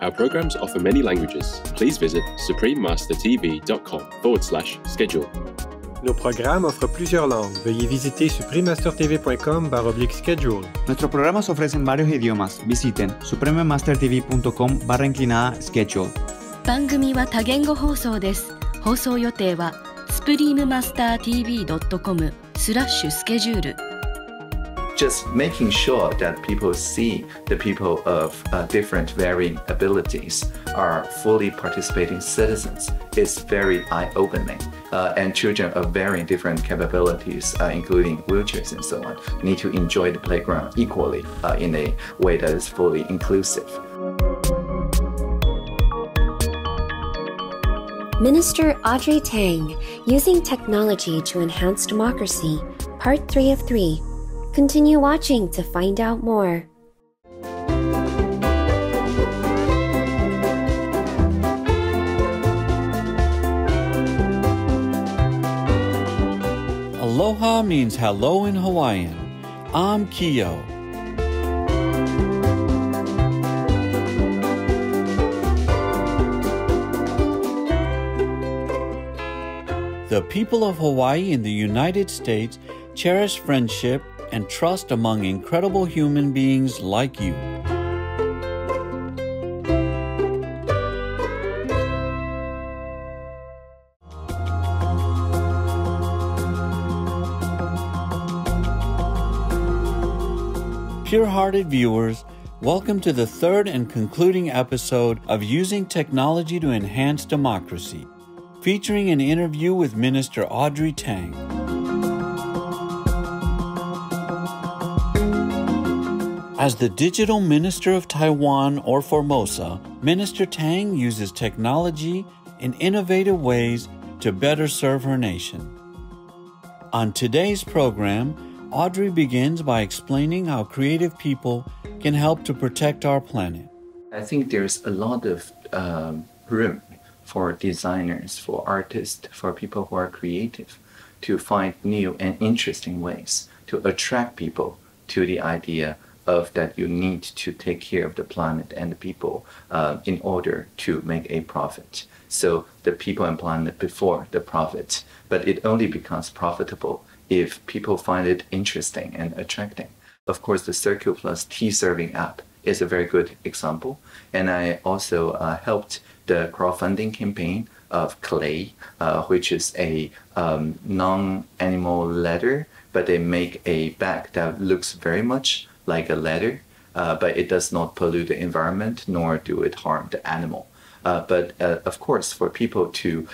Our programs offer many languages. Please visit suprememastertv.com/schedule. Nos programas offrent plusieurs langues. Veuillez visiter suprememastertv.com/schedule. Nuestros programas ofrecen varios idiomas. Visiten suprememastertv.com/schedule. 番組は多言語放送です。放送予定は suprememastertv.com/schedule。Just making sure that people see the people of different varying abilities are fully participating citizens is very eye-opening. And children of varying different capabilities, including wheelchairs and so on, need to enjoy the playground equally in a way that is fully inclusive. Minister Audrey Tang, Using Technology to Enhance Democracy, Part 3 of 3. Continue watching to find out more. Aloha means hello in Hawaiian. I'm Kyo. The people of Hawaii in the United States cherish friendship and trust among incredible human beings like you. Pure-hearted viewers, welcome to the third and concluding episode of Using Technology to Enhance Democracy, featuring an interview with Minister Audrey Tang. As the Digital Minister of Taiwan or Formosa, Minister Tang uses technology in innovative ways to better serve her nation. On today's program, Audrey begins by explaining how creative people can help to protect our planet. I think there's a lot of room for designers, for artists, for people who are creative to find new and interesting ways to attract people to the idea of that you need to take care of the planet and the people in order to make a profit. So the people and planet before the profit, but it only becomes profitable if people find it interesting and attracting. Of course, the Circle Plus tea serving app is a very good example. And I also helped the crowdfunding campaign of Clay, which is a non-animal leather, but they make a bag that looks very much like a leather, but it does not pollute the environment nor do it harm the animal. But of course, for people to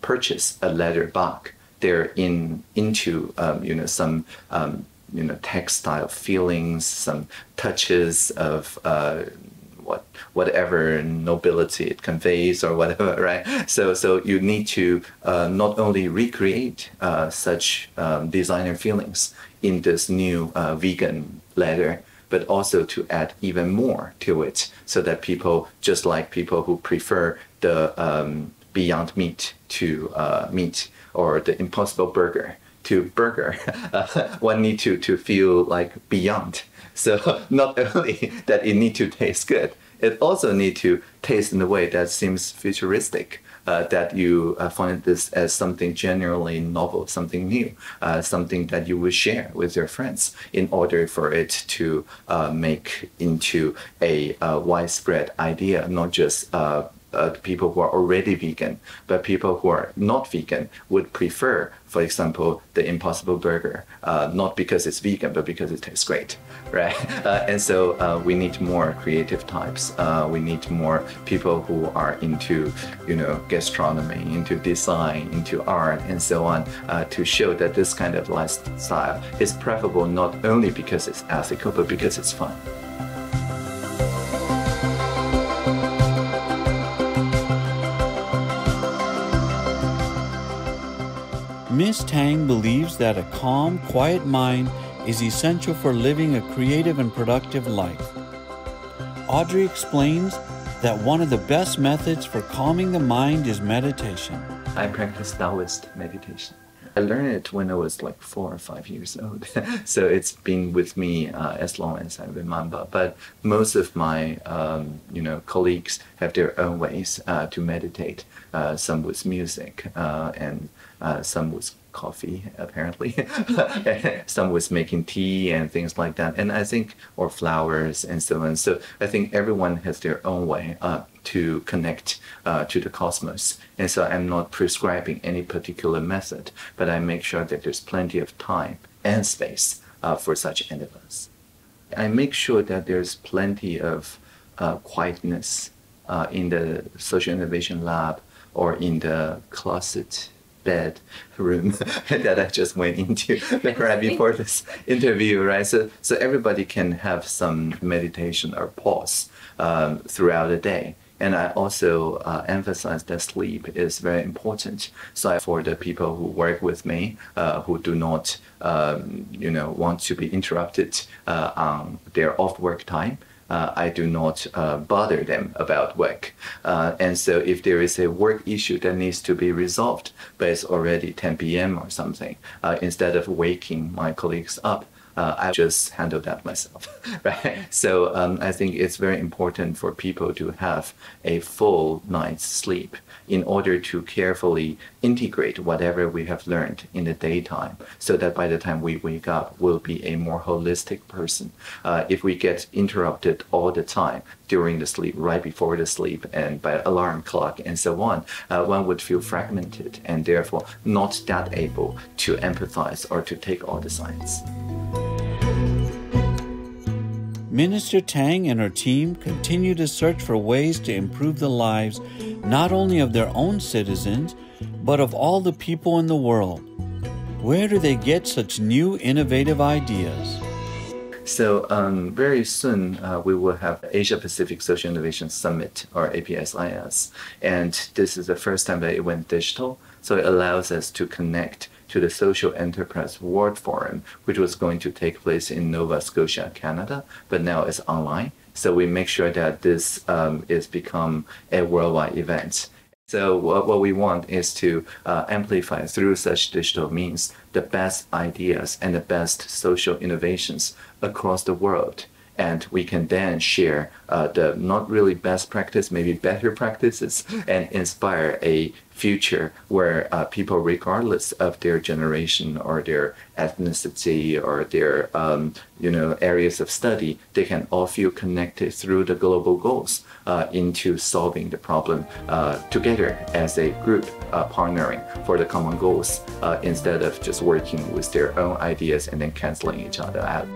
purchase a leather bag, they're into some textile feelings, some touches of whatever nobility it conveys or whatever, right? So you need to not only recreate such designer feelings in this new vegan leather, but also to add even more to it so that people, just like people who prefer the Beyond Meat to meat or the Impossible Burger to burger, one need to feel like beyond. So not only that it need to taste good, it also need to taste in a way that seems futuristic, that you find this as something genuinely novel, something new, something that you will share with your friends in order for it to make into a widespread idea, not just people who are already vegan, but people who are not vegan would prefer, for example, the Impossible Burger, not because it's vegan, but because it tastes great, right? And so we need more creative types. We need more people who are into, gastronomy, into design, into art, and so on, to show that this kind of lifestyle is preferable not only because it's ethical, but because it's fun. Ms. Tang believes that a calm, quiet mind is essential for living a creative and productive life. Audrey explains that one of the best methods for calming the mind is meditation. I practice Taoist meditation. I learned it when I was like 4 or 5 years old. So it's been with me as long as I remember. But most of my, colleagues have their own ways to meditate. Some with music and some with coffee, apparently. Some was making tea and things like that. And I think, or flowers and so on. So I think everyone has their own way to connect to the cosmos. And so I'm not prescribing any particular method, but I make sure that there's plenty of time and space for such endeavors. I make sure that there's plenty of quietness in the social innovation lab or in the closet bed room that I just went into right before this interview, right? So everybody can have some meditation or pause throughout the day. And I also emphasize that sleep is very important. So for the people who work with me, who do not, want to be interrupted on their off-work time, I do not bother them about work. And so if there is a work issue that needs to be resolved, but it's already 10 p.m. or something, instead of waking my colleagues up, I just handle that myself, right? So I think it's very important for people to have a full night's sleep in order to carefully integrate whatever we have learned in the daytime, so that by the time we wake up, we'll be a more holistic person. If we get interrupted all the time during the sleep, right before the sleep, and by alarm clock and so on, one would feel fragmented and therefore not that able to empathize or to take all the signs. Minister Tang and her team continue to search for ways to improve the lives not only of their own citizens, but of all the people in the world. Where do they get such new innovative ideas? So very soon we will have Asia Pacific Social Innovation Summit, or APSIS, and this is the first time that it went digital. So it allows us to connect to the Social Enterprise World Forum, which was going to take place in Nova Scotia, Canada, but now it's online. So we make sure that this is become a worldwide event. So what we want is to amplify through such digital means the best ideas and the best social innovations across the world. And we can then share the not really best practice, maybe better practices, and inspire a future where people, regardless of their generation or their ethnicity or their areas of study, they can all feel connected through the global goals into solving the problem together as a group, partnering for the common goals instead of just working with their own ideas and then canceling each other out.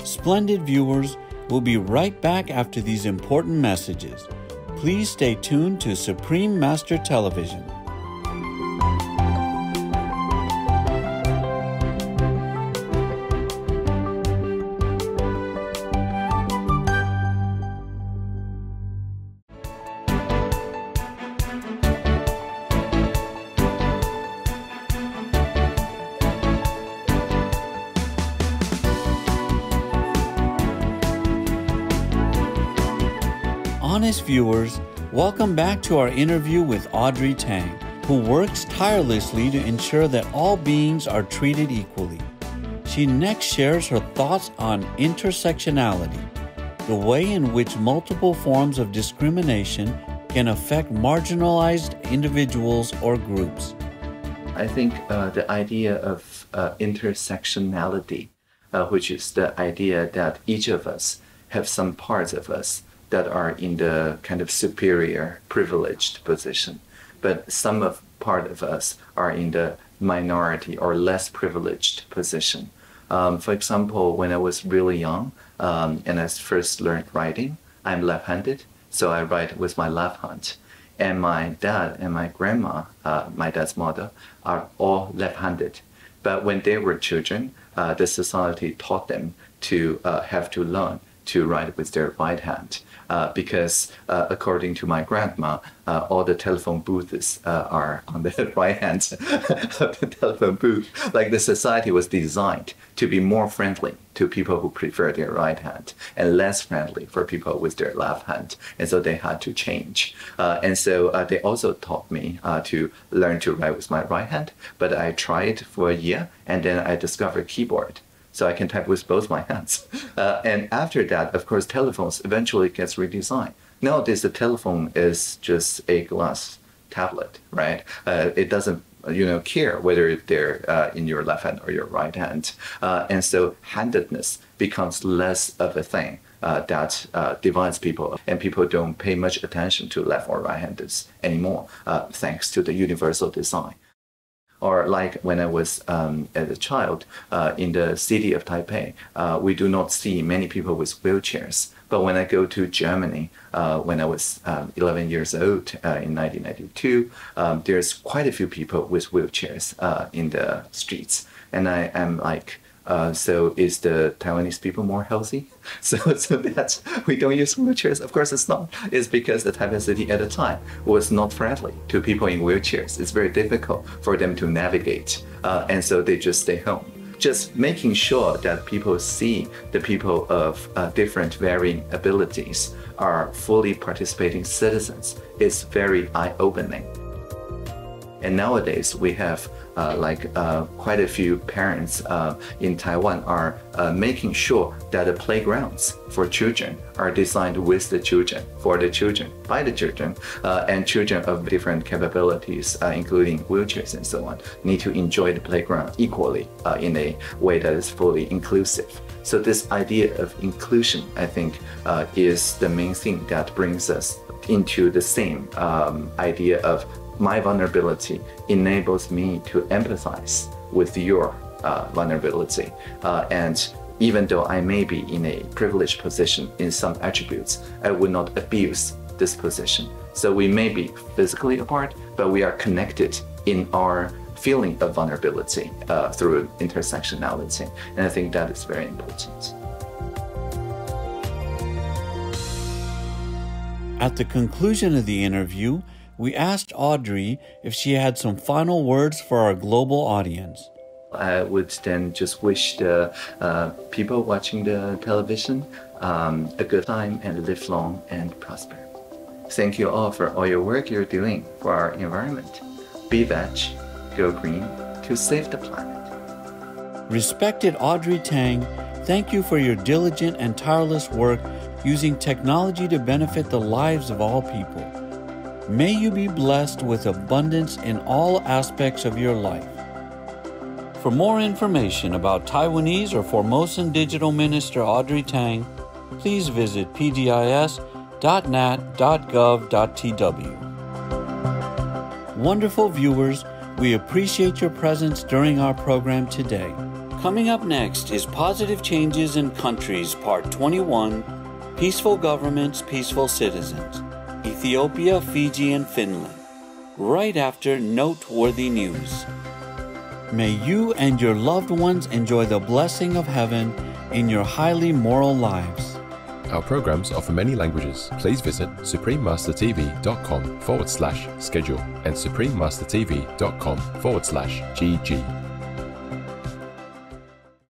Splendid viewers, we'll be right back after these important messages. Please stay tuned to Supreme Master Television. Honest viewers, welcome back to our interview with Audrey Tang, who works tirelessly to ensure that all beings are treated equally. She next shares her thoughts on intersectionality, the way in which multiple forms of discrimination can affect marginalized individuals or groups. I think the idea of intersectionality, which is the idea that each of us have some parts of us that are in the kind of superior, privileged position, but some part of us are in the minority or less privileged position. For example, when I was really young and I first learned writing, I'm left-handed, so I write with my left hand. And my dad and my grandma, my dad's mother, are all left-handed. But when they were children, the society taught them to have to learn to write with their right hand. Because according to my grandma, all the telephone booths are on the right hand of the telephone booth. Like the society was designed to be more friendly to people who prefer their right hand and less friendly for people with their left hand. And so they had to change. And so they also taught me to learn to write with my right hand. But I tried for a year, and then I discovered keyboard. So I can type with both my hands. And after that, of course, telephones eventually gets redesigned. Nowadays, the telephone is just a glass tablet, right? It doesn't, care whether they're in your left hand or your right hand. And so handedness becomes less of a thing that divides people, and people don't pay much attention to left or right-handers anymore, thanks to the universal design. Or like when I was as a child in the city of Taipei, we do not see many people with wheelchairs. But when I go to Germany, when I was 11 years old in 1992, there's quite a few people with wheelchairs in the streets. And I am like, so is the Taiwanese people more healthy? So that's, we don't use wheelchairs. Of course it's not. It's because the Taipei city at the time was not friendly to people in wheelchairs. It's very difficult for them to navigate. And so they just stay home. Just making sure that people see the people of different varying abilities are fully participating citizens is very eye-opening. And nowadays we have quite a few parents in Taiwan are making sure that the playgrounds for children are designed with the children, for the children, by the children, and children of different capabilities, including wheelchairs and so on, need to enjoy the playground equally in a way that is fully inclusive. So this idea of inclusion, I think, is the main thing that brings us into the same idea of my vulnerability enables me to empathize with your vulnerability. And even though I may be in a privileged position in some attributes, I would not abuse this position. So we may be physically apart, but we are connected in our feeling of vulnerability through intersectionality. And I think that is very important. At the conclusion of the interview, we asked Audrey if she had some final words for our global audience. I would then just wish the people watching the television a good time and live long and prosper. Thank you all for all your work you're doing for our environment. Be veg, go green to save the planet. Respected Audrey Tang, thank you for your diligent and tireless work using technology to benefit the lives of all people. May you be blessed with abundance in all aspects of your life. For more information about Taiwanese or Formosan Digital Minister Audrey Tang, please visit pdis.nat.gov.tw. Wonderful viewers, we appreciate your presence during our program today. Coming up next is Positive Changes in Countries, Part 21, Peaceful Governments, Peaceful Citizens, Ethiopia, Fiji, and Finland, right after noteworthy news. May you and your loved ones enjoy the blessing of heaven in your highly moral lives. Our programs offer many languages. Please visit suprememastertv.com/schedule and suprememastertv.com/GG.